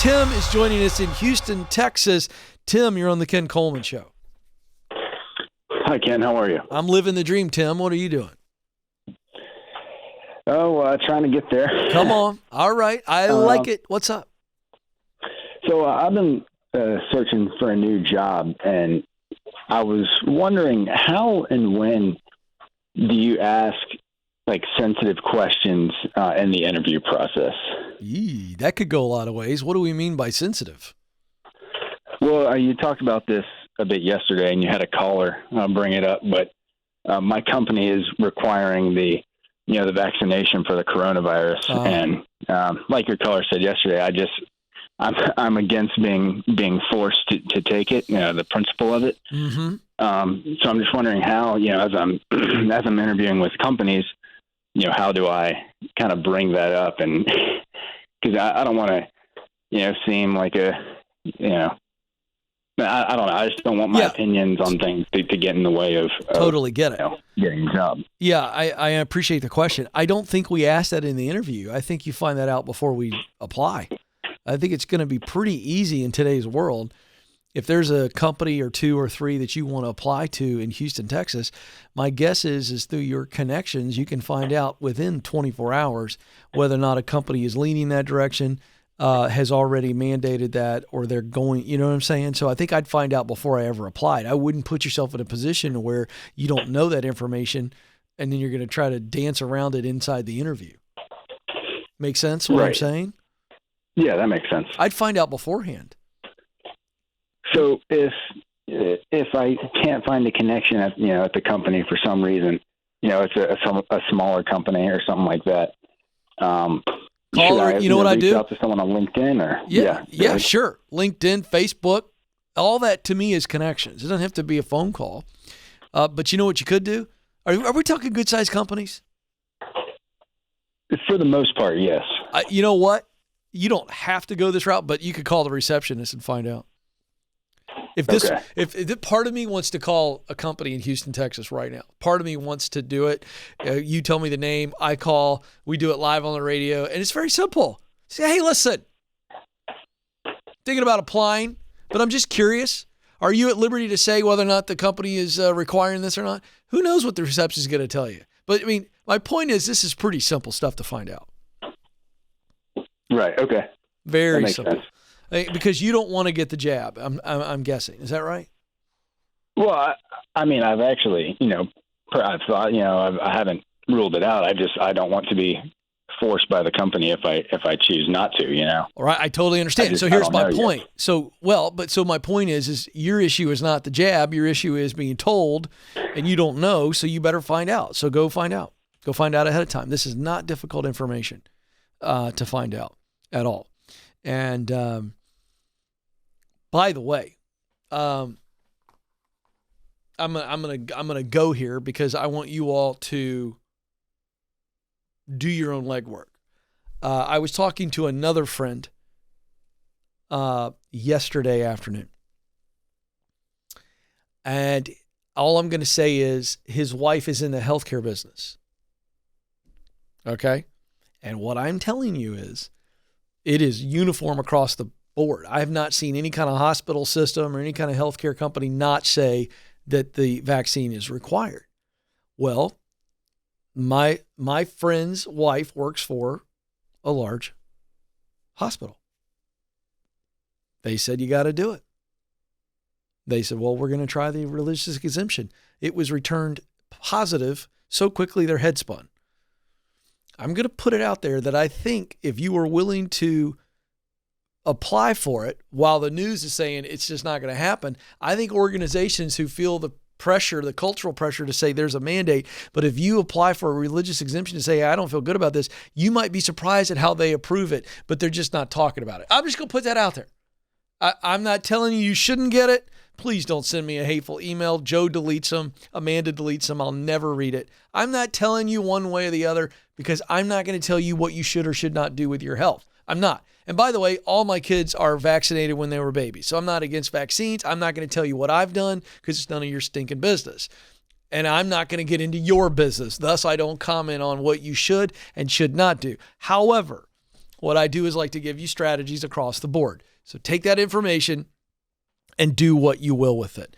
Tim is joining us in Houston, Texas. Tim, you're on the Ken Coleman Show. Hi, Ken. How are you? I'm living the dream, Tim. What are you doing? Oh, trying to get there. Come on. All right. I like it. What's up? So I've been searching for a new job, and I was wondering how and when do you ask sensitive questions in the interview process? Yee, that could go a lot of ways. What do we mean by sensitive? Well, you talked about this a bit yesterday, and you had a caller bring it up, but my company is requiring the vaccination for the coronavirus, and like your caller said yesterday, I'm against being forced to take it. The principle of it. Mm-hmm. So I'm just wondering how, as I'm interviewing with companies, how do I kind of bring that up? And because I don't want to, seem like I don't know. I just don't want my opinions on things to get in the way of totally get it. Getting a job. Yeah, I appreciate the question. I don't think we asked that in the interview. I think you find that out before we apply. I think it's going to be pretty easy in today's world. If there's a company or two or three that you want to apply to in Houston, Texas, my guess is through your connections, you can find out within 24 hours whether or not a company is leaning that direction, has already mandated that, or they're going, you know what I'm saying? So I think I'd find out before I ever applied. I wouldn't put yourself in a position where you don't know that information and then you're going to try to dance around it inside the interview. Make sense what I'm saying? Yeah, that makes sense. I'd find out beforehand. So if I can't find a connection at the company for some reason, it's a smaller company or something like that. Call her. You know what I do? Reach out to someone on LinkedIn or yeah, sure. LinkedIn, Facebook, all that to me is connections. It doesn't have to be a phone call. But you know what you could do? Are we talking good sized companies? For the most part, yes. You know what? You don't have to go this route, but you could call the receptionist and find out. If part of me wants to call a company in Houston, Texas right now, part of me wants to do it. You tell me the name, I call, we do it live on the radio, and it's very simple. Say, hey, listen, thinking about applying, but I'm just curious. Are you at liberty to say whether or not the company is requiring this or not? Who knows what the receptionist is going to tell you? But I mean, my point is, this is pretty simple stuff to find out. Right. Okay. Very simple. Sense. Because you don't want to get the jab. I'm guessing. Is that right? Well, I've actually, I've thought, I haven't ruled it out. I don't want to be forced by the company if I choose not to. All right. I totally understand. So here's my point. Yet. So my point is your issue is not the jab. Your issue is being told and you don't know. So you better find out. So go find out. Go find out ahead of time. This is not difficult information to find out at all. And by the way, I'm gonna go here because I want you all to do your own legwork. I was talking to another friend yesterday afternoon, and all I'm going to say is his wife is in the healthcare business. Okay, and what I'm telling you is, it is uniform across the board. I have not seen any kind of hospital system or any kind of healthcare company not say that the vaccine is required. Well, my friend's wife works for a large hospital. They said, you got to do it. They said, well, we're going to try the religious exemption. It was returned positive so quickly their head spun. I'm going to put it out there that I think if you were willing to apply for it while the news is saying it's just not going to happen, I think organizations who feel the pressure, the cultural pressure to say there's a mandate, but if you apply for a religious exemption to say, I don't feel good about this, you might be surprised at how they approve it, but they're just not talking about it. I'm just going to put that out there. I'm not telling you shouldn't get it. Please don't send me a hateful email. Joe deletes them. Amanda deletes them. I'll never read it. I'm not telling you one way or the other because I'm not going to tell you what you should or should not do with your health. I'm not. And by the way, all my kids are vaccinated when they were babies. So I'm not against vaccines. I'm not going to tell you what I've done because it's none of your stinking business. And I'm not going to get into your business. Thus, I don't comment on what you should and should not do. However, what I do is like to give you strategies across the board. So take that information and do what you will with it.